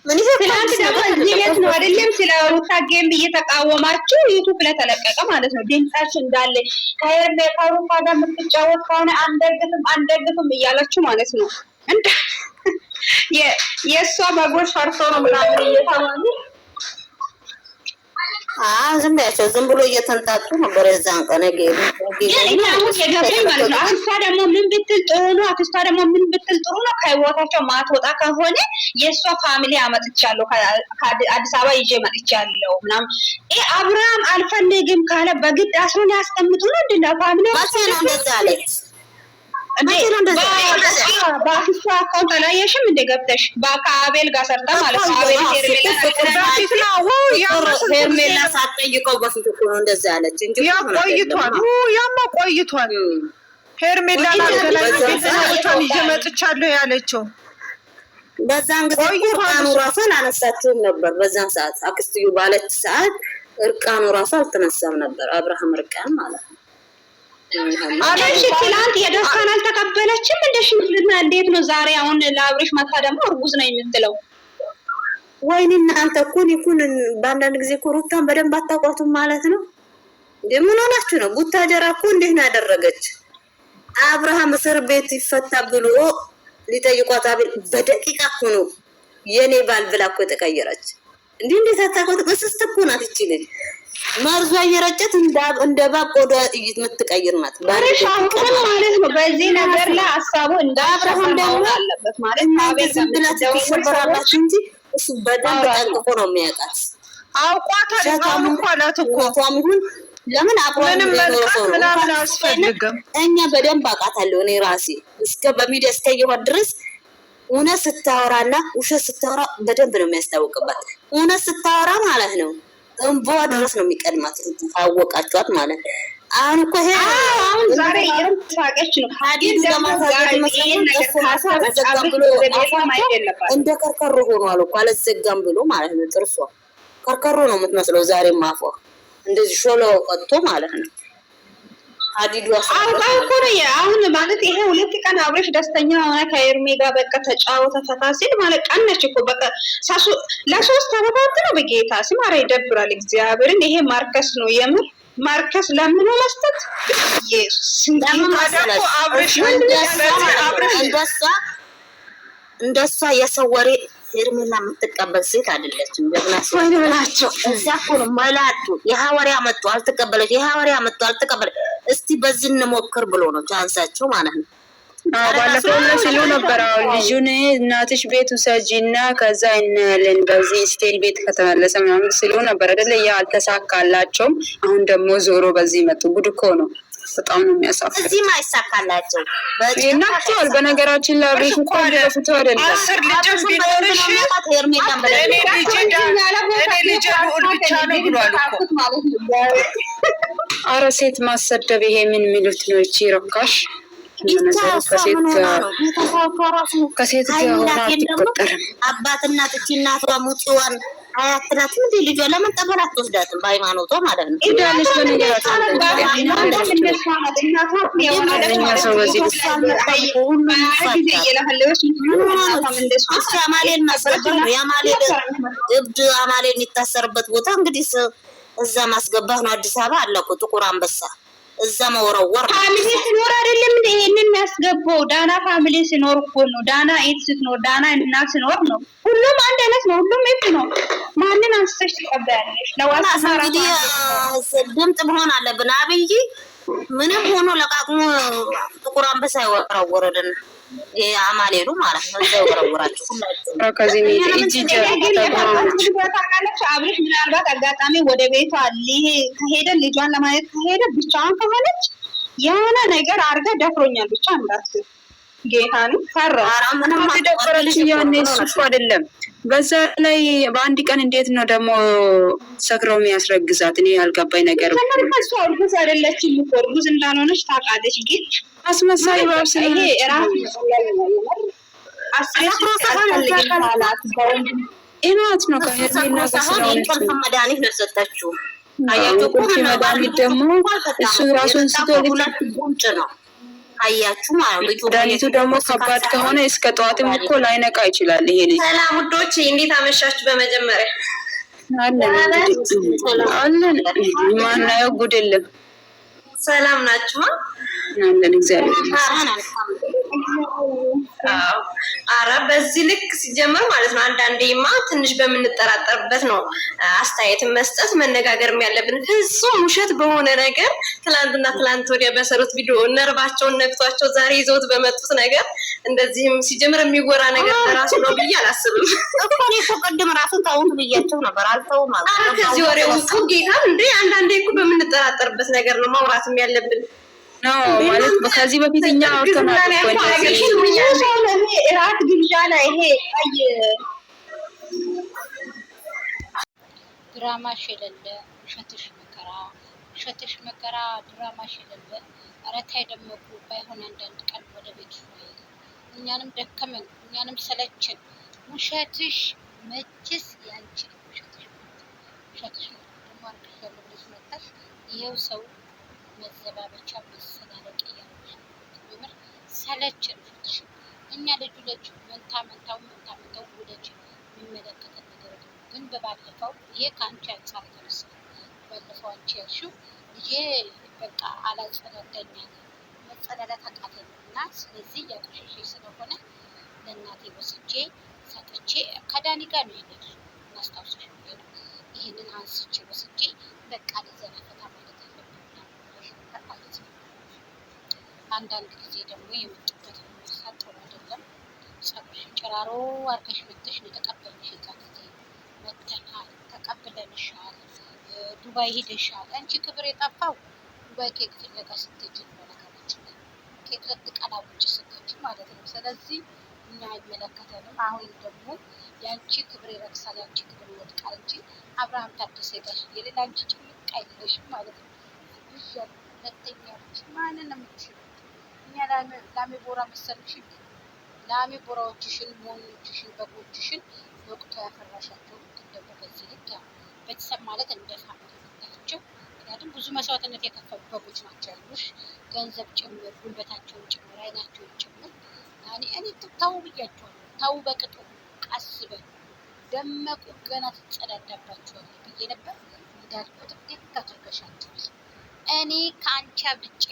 ምን ትናንት ደግሞ እዚህ ቤት ነው አይደለም ስለ ሩታ ጌም እየተቃወማችሁ ዩቲዩብ ላይ ተለቀቀ ማለት ነው። ድምጻችሁ እንዳለ ከሩታ ጋር የምትጫወት ከሆነ አንደግፍም እያላችሁ ማለት ነው። እንደ የእሷ በጎች ፈርቶ ነው ምናምን እየተባሉ ዝም ብያቸው ዝም ብሎ እየተንጣጡ ነበር። የዛን ቀን አክስቷ ደግሞ ምን ብትል ጥሩ ነው? አክስቷ ደግሞ ምን ብትል ጥሩ ነው? ከህይወታቸው ማትወጣ ከሆነ የእሷ ፋሚሊ አመጥቻለሁ፣ ከአዲስ አበባ ይዤ መጥቻለሁ ምናምን። አብርሃም አልፈልግም ካለ በግድ አስሮን ያስቀምጡ ነው እንደ ፋሚሊ አለች። በአክስቷ አካውንት አላየሽም እንደ ገብተሽ ከአቤል ጋር ሰርታ ማለት ነው። አቤል ሄርሜላ ሳትጠይቀው በፊት እኮ ነው እንደዛ ያለች እንጂ ቆይቷል። ሄርሜላ ቤተሰቦቿን ይዤ መጥቻለሁ ያለችው በዛን ጊዜ እርቃኑ ራሱ አላነሳችውም ነበር። በዛን ሰዓት አክስትዩ ባለች ሰዓት እርቃኑ ራሱ አልተነሳም ነበር። አብርሃም እርቃን ማለት ነው። አለሽ ትላንት የደስታን አልተቀበለችም። እንደ ሽምግልና እንዴት ነው ዛሬ? አሁን ለአብሬሽ ማታ ደግሞ እርጉዝ ነው የምትለው። ወይኔ እናንተ እኮ ይኩን በአንዳንድ ጊዜ እኮ ሩታን በደንብ አታውቋቱም ማለት ነው። ምን ሆናችሁ ነው? ቡታጀራ እኮ እንዴት ነው ያደረገች? አብርሃም እስር ቤት ይፈታ ብሎ ሊጠይቋት አቤል በደቂቃ እኮ ነው የኔ ባል ብላ እኮ የተቀየረች። እንዴት አታውቋት? በስስት እኮ ናት ይቺ ልጅ። መርዟ እየረጨት እንደ ባብ ቆዳ ጥይት የምትቀይር ናት። ባሪሻውን ማለት ነው። በዚህ ነገር ላይ ሀሳቡ እንደ አብርሃም ደግሞ አለበት ማለት ነው። አቤል ዝም ብላ ትሸበራላችሁ እንጂ እሱ በደንብ ጠንቅቆ ነው የሚያውቃት። አውቋታል። አውቋላት እኮ ይሁን ለምን ምንም መልካም ምናምን አያስፈልግም። እኛ በደንብ አውቃታለሁ እኔ ራሴ እስከ በሚዲያ እስከየዋት ድረስ እውነት ስታወራና ውሸት ስታወራ በደንብ ነው የሚያስታውቅባት። እውነት ስታወራ ማለት ነው እንቧ ድረስ ነው የሚቀድማት። ታወቃችኋት ማለት ነው። አሁን እኮ ይሄ አሁን ዛሬ የምትሳቀች ነው ሀዲድ ለማሳየት መስሎኝ እንደ ከርከሮ ሆኗል እኮ አልዘጋም ብሎ ማለት ነው። ጥርሷ ከርከሮ ነው የምትመስለው። ዛሬም አፏ እንደዚህ ሾሎ ወጥቶ ማለት ነው። ሀዲዱ አውቃው እኮ ነው አሁን ማለት ይሄ ሁለት ቀን አብረሽ ደስተኛ ሆነ ከኤርሜ ጋር በቃ ተጫወተ ፈታ ሲል ማለት ቀነች እኮ በቃ ለሶስት አመታት ነው። በጌታ ስም ኧረ ይደብራል። እግዚአብሔርን ይሄ ማርከስ ነው የምር ማርከስ ለምን መስጠት ኢየሱስ እንደሷ የሰው ወሬ ሄርሜላ የምትቀበል ሴት አይደለችም። ጀግናስ ወይ ብላቸው እዛ እኮ ነው መላጡ። የሐዋርያ መጥቶ አልተቀበለች፣ የሐዋርያ መጥቶ አልተቀበለች። እስቲ በዚህ እንሞክር ብሎ ነው ቻንሳቸው ማለት ነው። ባለፈው ሲሉ ነበር አሁን ልጁን እናትሽ ቤት ውሰጂና ከዛ እናያለን በዚህ ስቴል ቤት ከተመለሰ ምናምን ሲሉ ነበር አይደለ? ያ አልተሳካላቸውም። አሁን ደግሞ ዞሮ በዚህ መጡ። ጉድ እኮ ነው። በጣም ነው የሚያሳፍረው። እዚህ ማይሳካላቸው በእናትህ በነገራችን ላይ አብሬሽ እንኳን ለፍቶ አይደለም 10 ልጅ ቢኖርሽ እኔ ልጅ ልዑል ብቻ ነው ብሏል እኮ። ኧረ ሴት ማሰደብ ይሄ ምን የሚሉት ነው? እቺ ረካሽ ከሴት ጋር ሆና አትቆጠርም። አባትና ጥቺ እናቷ ሙጽዋን አያትናት ምን ልጇ ለምን ጠበል አትወስዳትም? በሃይማኖቷ ማለት ነው። ኢዳለሽ በነገራችን እብድ አማሌ የሚታሰርበት ቦታ እንግዲህ እዛ ማስገባት ነው። አዲስ አበባ አለ እኮ ጥቁር አንበሳ እዛ መወረወር ፋሚሊ ሲኖር አይደለም እንዴ? ይሄንን የሚያስገባው ዳና ፋሚሊ ሲኖር እኮ ነው። ዳና ኤት ስትኖር ዳና እናት ሲኖር ነው። ሁሉም አንድ አይነት ነው። ሁሉም ኤት ነው። ማንን አንስተሽ ትቀበያለሽ? ለዋሳ እንግዲህ ድምጽ መሆን አለብን። አብይ ምንም ሆኖ ለቃቅሞ ጥቁር አንበሳ ይወረወረልን የአማሌሉ ማለት ነው። እዛ ይወረወራችሁ ሁላችሁ ከዚህ አብሬሽ ምናልባት አጋጣሚ ወደ ቤቷ ከሄደ ልጇን ለማየት ከሄደ ብቻዋን ከሆነች የሆነ ነገር አድርጋ ደፍሮኛል ብቻ እንዳትል ጌታን ፈራ ምንም አትደፈረልሽ። ያኔ እሱ እኮ አይደለም። በዛ ላይ በአንድ ቀን እንዴት ነው ደግሞ ሰክረው የሚያስረግዛት? እኔ ያልገባኝ ነገር እሷ እርጉዝ አይደለችም እኮ እርጉዝ እንዳልሆነች ታውቃለች። ግን አስመሳይ ባብስ ይሄ ራሱ ኢናት ነው ከሄርሜላ ከሰራው መድኃኒት ነው ሰጣችሁ። አያችሁ እኮ መድኃኒት ደግሞ እሱ ራሱን ስቶ ሁለት ጉንጭ ነው አያችሁ ማለት ነው። ዳኒቱ ደግሞ ከባድ ከሆነ እስከ ጠዋትም እኮ ላይነቃ ይችላል ይሄ ልጅ። ሰላም ውዶች፣ እንዴት አመሻችሁ? በመጀመሪያ አለን ማናየው ጉድ የለም። ሰላም ናችሁ? አለን እግዚአብሔር ይመስገን። አረ በዚህ ልክ ሲጀመር ማለት ነው። አንዳንዴማ ትንሽ በምንጠራጠርበት ነው አስተያየትን መስጠት መነጋገርም ያለብን። ፍጹም ውሸት በሆነ ነገር ትላንትና ትላንት ወዲያ በሰሩት ቪዲዮ ነርባቸውን ነክቷቸው ዛሬ ይዘውት በመጡት ነገር እንደዚህም ሲጀምር የሚወራ ነገር ራሱ ነው ብዬ አላስብም እኮ። እኔ እኮ ቅድም ራሱን ተውት ብያቸው ነበር። አልተውም ማለት ነው። ከዚህ ወሬ ውስጥ ጌታን እንዴ አንዳንዴ እኮ በምንጠራጠርበት ነገር ነው ማውራትም ያለብን ነው ማለት ከዚህ በፊት እኛ አውርተናል እኮ እራት ግብዣ ላይ ይሄ ድራማሽ የሌለ ውሸትሽ መከራ ድራማሽ የሌለ። ኧረ ተይ ደመቁ፣ ባይሆን አንዳንድ ቀን ወደ ቤት እኛንም ደከመን፣ እኛንም ሰለችን። ውሸትሽ መችስ ያንቺ ውሸትሽ ነው። ደግሞ አርግሽ ያለው ብለሽ መጣሽ። ይሄው ሰው መዘባበቻ መሰላለቅ እያለች ምር ሰለችን። ውሸትሽ እኛ ልጁ መንታው ወደጅ የሚመለከተን ነገር ነው። ግን በባለፈው ይሄ ከአንቺ አንጻር የተነሳ ባለፈው አንቺ ያልሽው ይሄ በቃ አላጸዳዳኝ መጸዳዳት አቃተኝ እና ስለዚህ ያቆሸሽ ስለሆነ ለእናቴ ወስጄ ሰጥቼ ከዳኒ ጋር ነው ይሄን እናስታውሰሽ ነው ይሄንን አንስቼ ወስጄ በቃ ለዘናፈታ ማለት አለብን ማለት ነው። አንዳንድ ጊዜ ደግሞ የመጡበት መሳት ጥሩ አይደለም። ጸጉርሽን ጭራሮ አርገሽ መጥተሽ ነው የተቀበልሽ። እዛ ጊዜ መተናል፣ ተቀብለንሻል፣ ዱባይ ሄደሻል። አንቺ ክብር የጠፋው ዱባይ ኬክ ፍለጋ ስትሄጂ ነው። ነገራችን ላይ ኬክ ልትቀላውጭ ስትሄጂ ማለት ነው። ስለዚህ እኛ አይመለከተንም። አሁን ደግሞ የአንቺ ክብር ይረክሳል፣ የአንቺ ክብር ይወድቃል እንጂ አብርሃም ታደሰ ጋሽ የሌላ አንቺ ጭምቅ አይለሽም ማለት ነው። ይሻል ሁለተኛ ልጅ ማንን የምትሽል እኛ ላሜ ቦራ መሰልሽ? ላሜ ቦራዎችሽን፣ ሞኞችሽን፣ በጎችሽን ወቅቱ ያፈራሻቸው ደግሞ በዚህ ልክ ቤተሰብ ማለት እንደ ፋሚሊ ናቸው። ምክንያቱም ብዙ መስዋዕትነት የከፈሉ በጎች ናቸው ያሉሽ፣ ገንዘብ ጭምር፣ ጉልበታቸውን ጭምር፣ አይናቸውን ጭምር። እኔ ተው ብያቸዋለሁ። ተው በቅጡ ቀስ በል ደመቁ ገና ትጸዳዳባቸዋለህ ብዬ ነበር። እንዳልኩት እንዴት ታደርገሻቸዋል? እኔ ከአንቺ አብልጬ